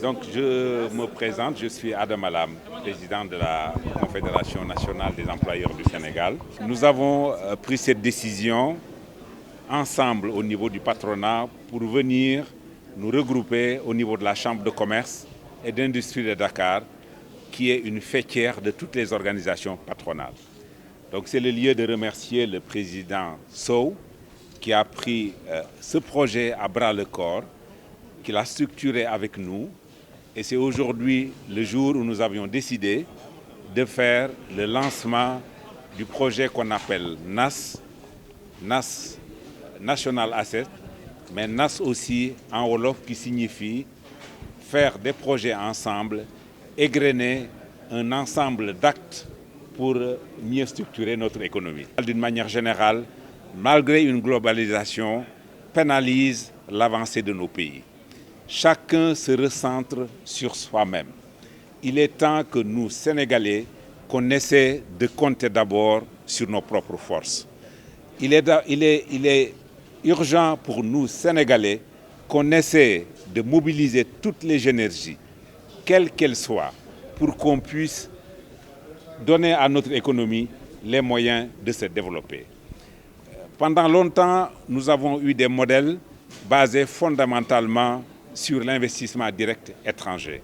Donc je me présente, je suis Adam Alam, président de la Confédération nationale des employeurs du Sénégal. Nous avons pris cette décision ensemble au niveau du patronat pour venir nous regrouper au niveau de la Chambre de commerce et d'industrie de Dakar, qui est une fêtière de toutes les organisations patronales. Donc c'est le lieu de remercier le président Sow qui a pris ce projet à bras-le-corps, qui l'a structuré avec nous. Et c'est aujourd'hui le jour où nous avions décidé de faire le lancement du projet qu'on appelle NAS, National Asset, mais NAS aussi en Wolof qui signifie faire des projets ensemble, égrener un ensemble d'actes pour mieux structurer notre économie. D'une manière générale, malgré une globalisation, pénalise l'avancée de nos pays. Chacun se recentre sur soi-même. Il est temps que nous, Sénégalais, qu'on essaie de compter d'abord sur nos propres forces. Il est urgent pour nous, Sénégalais, qu'on essaie de mobiliser toutes les énergies, quelles qu'elles soient, pour qu'on puisse donner à notre économie les moyens de se développer. Pendant longtemps, nous avons eu des modèles basés fondamentalement sur l'investissement direct étranger.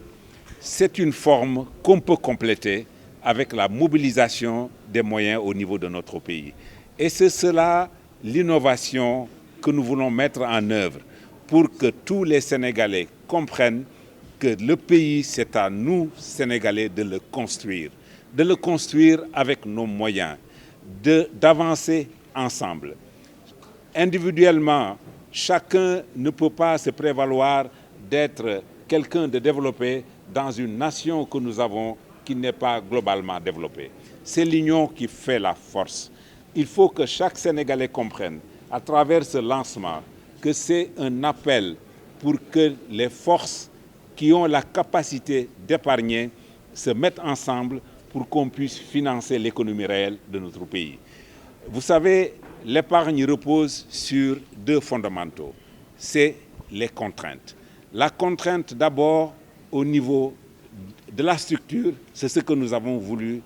C'est une forme qu'on peut compléter avec la mobilisation des moyens au niveau de notre pays. Et c'est cela l'innovation que nous voulons mettre en œuvre pour que tous les Sénégalais comprennent que le pays, c'est à nous, Sénégalais, de le construire avec nos moyens, d'avancer ensemble. Individuellement, chacun ne peut pas se prévaloir d'être quelqu'un de développé dans une nation que nous avons qui n'est pas globalement développée. C'est l'union qui fait la force. Il faut que chaque Sénégalais comprenne, à travers ce lancement, que c'est un appel pour que les forces qui ont la capacité d'épargner se mettent ensemble pour qu'on puisse financer l'économie réelle de notre pays. Vous savez, l'épargne repose sur deux fondamentaux. C'est les contraintes. La contrainte d'abord au niveau de la structure, c'est ce que nous avons voulu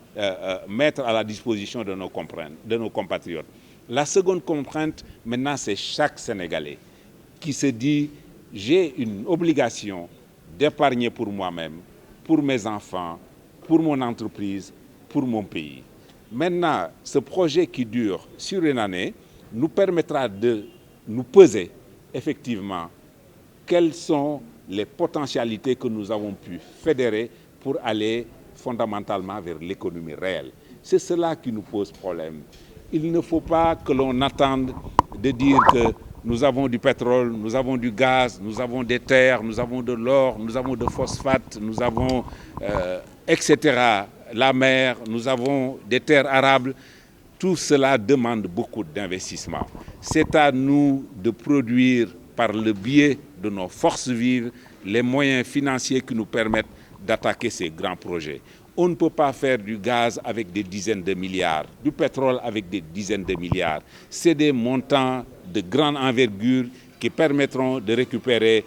mettre à la disposition de nos compatriotes. La seconde contrainte, maintenant, c'est chaque Sénégalais qui se dit « j'ai une obligation d'épargner pour moi-même, pour mes enfants, pour mon entreprise, pour mon pays ». Maintenant, ce projet qui dure sur une année nous permettra de nous peser effectivement quelles sont les potentialités que nous avons pu fédérer pour aller fondamentalement vers l'économie réelle. C'est cela qui nous pose problème. Il ne faut pas que l'on attende de dire que nous avons du pétrole, nous avons du gaz, nous avons des terres, nous avons de l'or, nous avons de phosphate, nous avons, etc., la mer, nous avons des terres arables. Tout cela demande beaucoup d'investissement. C'est à nous de produire par le biais de nos forces vives les moyens financiers qui nous permettent d'attaquer ces grands projets. On ne peut pas faire du gaz avec des dizaines de milliards, du pétrole avec des dizaines de milliards. C'est des montants de grande envergure qui permettront de récupérer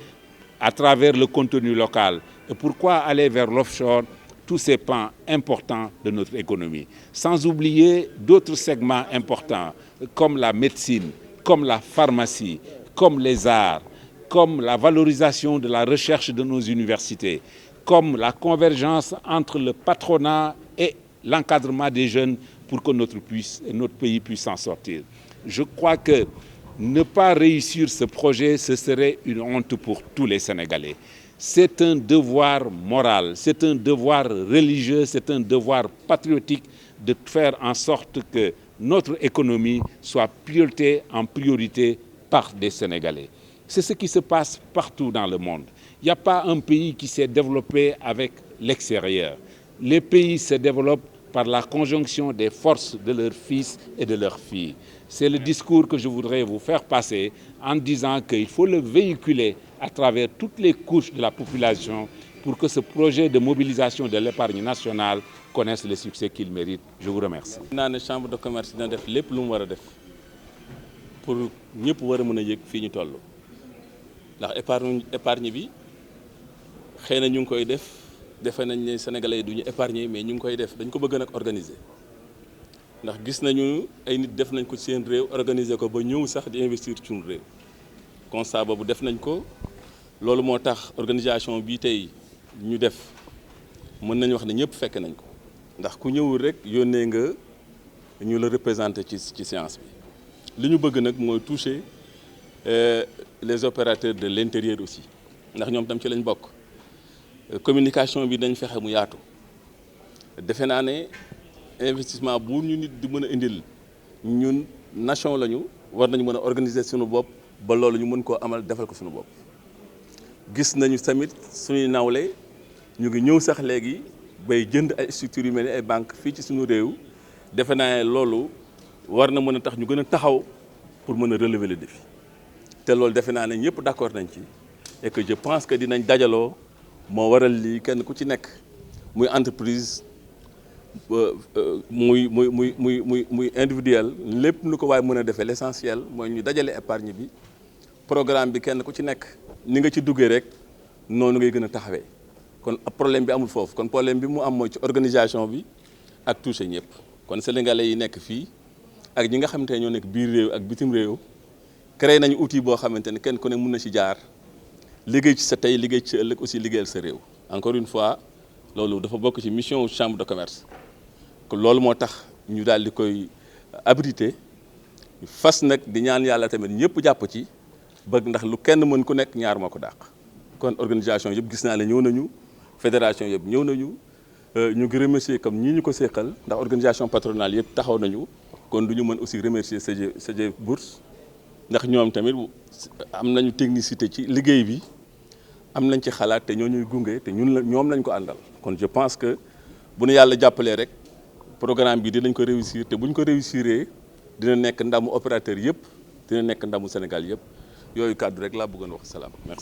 à travers le contenu local. Et pourquoi aller vers l'offshore? Tous ces pans importants de notre économie. Sans oublier d'autres segments importants comme la médecine, comme la pharmacie, comme les arts, comme la valorisation de la recherche de nos universités, comme la convergence entre le patronat et l'encadrement des jeunes pour que notre pays puisse s'en sortir. Je crois que ne pas réussir ce projet, ce serait une honte pour tous les Sénégalais. C'est un devoir moral, c'est un devoir religieux, c'est un devoir patriotique de faire en sorte que notre économie soit pilotée en priorité par des Sénégalais. C'est ce qui se passe partout dans le monde. Il n'y a pas un pays qui s'est développé avec l'extérieur. Les pays se développent par la conjonction des forces de leurs fils et de leurs filles. C'est le discours que je voudrais vous faire passer en disant qu'il faut le véhiculer à travers toutes les couches de la population pour que ce projet de mobilisation de l'épargne nationale connaisse le succès qu'il mérite. Je vous remercie. La chambre de commerce dina def lépp lu mu war a def pour ñëpp war a mën a yëg fii ñu toll ndax épargne bi xëy na ñu ngi koy def defe nañ ne sénégalais yi du ñu épargner mais ñu ngi koy def dañ ko bëgg nag organiser ndax gis nañu ay nit def nañ ko seen réew organiser ko ba ñëw sax di investir ci suñu réew constat boobu def nañ ko loolu moo tax organisation bii tey ñu def mën nañu wax ne ñëpp fekk nañ ko ndax ku ñëwul rek yónnee nga ñu la représenté ci séance bi li ñu bëgg nag mooy toucher les opérateurs de l'intérieur aussi ndax ñoom tam ci lañ bokk communication bi dañ fexe mu yaatu defe naa ne investissement bu ñu nit di mën a indil ñun nation lañu war nañu mën a organiser suñu bopp ba loolu ñu mën koo amal defal ko suñu bopp gis nañu tamit suñuy nawle ñu ngi ñëw sax léegi bay jënd ay structures yu mel ni ay banques fii ci suñu réew defe naa ne loolu war na mën a tax ñu gën a taxaw pour mën a relever le défi te loolu defe naa ne ñëpp d'accord nañ ci et que je pense que dinañ dajaloo moo waral lii kenn ku ci nekk muy entreprise muy individuel lépp lu ko waaye mën a defee l'essentiel mooy ñu dajale épargne bi programme bi kenn ku ci nekk ni nga ci duggee rek noonu ngay gën a taxawee kon problème bi amul foofu kon problème bi mu am mooy ci organisation bi ak touché ñëpp kon sénégalais yi nekk fii ak ñi nga xamante ne ñoo nekk biir réew ak bitim réew créé nañu outil boo xamante ne kenn ku ne mën na ci jaar liggéey ci sa tey liggéey ci sa ëllëg aussi liggéeyal sa réew encore une fois loolu dafa bokk ci mission chambre de commerce loolu moo tax ñu daal di koy abrité fas nag di ñaan yàlla tamit ñëpp jàpp ci bëgg ndax lu kenn mën ku nekk ñaar moo ko dàq kon organisation yëpp gis naa ne ñëw nañu fédération yëpp ñëw nañu ñu ngi remercier comme ñii ñu ko séqal ndax organisation patronale yëpp taxaw nañu kon du ñu mën aussi remercier CG Bourse ndax ñoom tamit am nañu technicité ci liggéey bi am nañ ci xalaat te ñoo ñuy gunge te ñoom lañ ko àndal kon je pense que bu nu yàlla jàppalee rek programme bi dinañ ko réussir te bu ñu ko réussiree dina nekk ndamu opérateur yëpp dina nekk ndamu Sénégal yëpp yooyu kàddu rek laa bëggoon wax salaam merci.